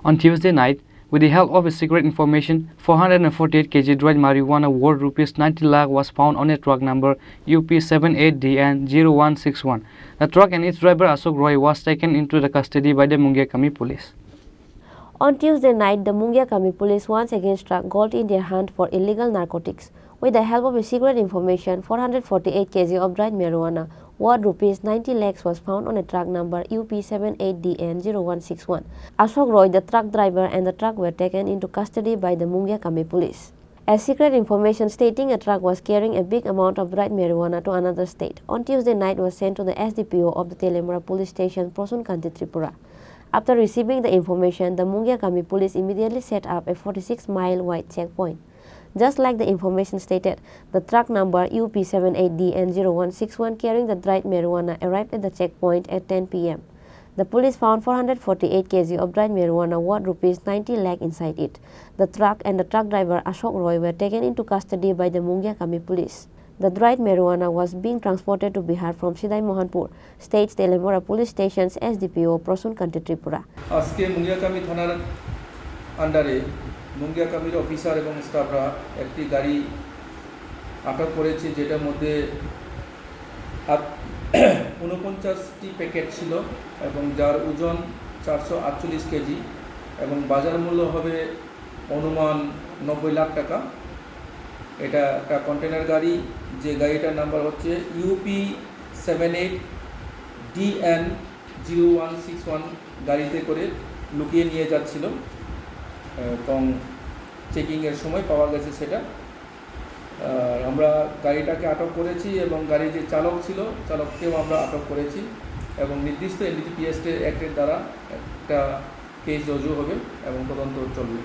On Tuesday night, with the help of a secret information, 448 kg dried marijuana worth rupees 90 lakh was found on a truck number UP78DN-0161. The truck and its driver Ashok Roy was taken into the custody by the Mungia police. On Tuesday night, the Mungia police once again struck gold in their hunt for illegal narcotics. With the help of a secret information, 448 kg of dried marijuana worth rupees 90 lakhs was found on a truck number UP78DN-0161. Ashok Roy, the truck driver, and the truck were taken into custody by the Mungia police. A secret information stating a truck was carrying a big amount of dried marijuana to another state on Tuesday night was sent to the SDPO of the Telemura police station, Prosun County, Tripura. After receiving the information, the Mungia police immediately set up a 46-mile wide checkpoint. Just like the information stated, the truck number UP78DN-0161 carrying the dried marijuana arrived at the checkpoint at 10 p.m. The police found 448 kg of dried marijuana worth rupees 90 lakh inside it. The truck and the truck driver Ashok Roy were taken into custody by the Mungia police. The dried marijuana was being transported to Bihar from Sidai Mohanpur, State's Telemura Police Station's SDPO, Prosun County, Tripura. আজকে মুঙ্গিয়াকামি থানার আন্ডারে মুঙ্গিয়াকামির officer এবং স্টাফরা একটি গাড়ি আটক করেছে, যেটার মধ্যে 49টি প্যাকেট ছিল এবং যার ওজন 448 কেজি এবং বাজার মূল্য হবে অনুমান 90 লাখ টাকা। এটা একটা কন্টেনার গাড়ি, যে গাড়িটার নাম্বার হচ্ছে UP78DN-0161 গাড়িতে করে লুকিয়ে নিয়ে যাচ্ছিল এবং চেকিংয়ের সময় পাওয়া গেছে সেটা। আমরা গাড়িটাকে আটক করেছি এবং গাড়ির যে চালক ছিল চালককেও আমরা আটক করেছি এবং নির্দিষ্ট NDPS অ্যাক্টের দ্বারা একটা কেস রুজু হবে এবং তদন্ত চলবে।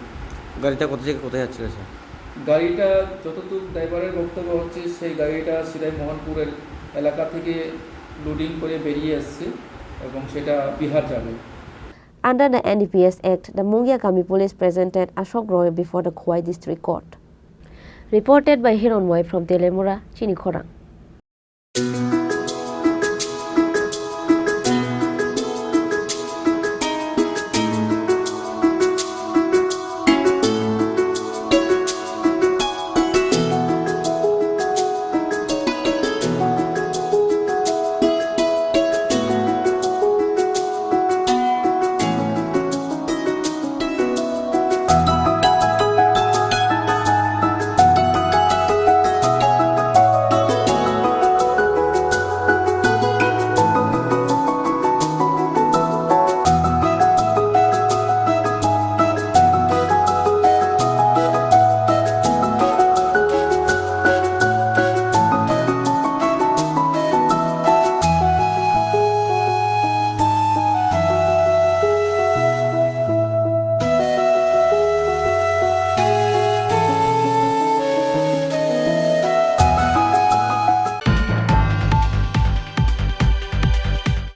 গাড়িটা কোথা থেকে কোথায় যাচ্ছিল? গাড়িটা যতটুকু ড্রাইভারের বক্তব্য হচ্ছে সেই গাড়িটা সিদাই মোহনপুরের এলাকা থেকে লোডিং করে বেরিয়ে আসছে এবং সেটা বিহার যাবে। Under the NDPS Act, the Mungia police presented Ashok Roy before the Khowai District Court. Reported by Hiron Boy from Telemura, Chini, Khorang.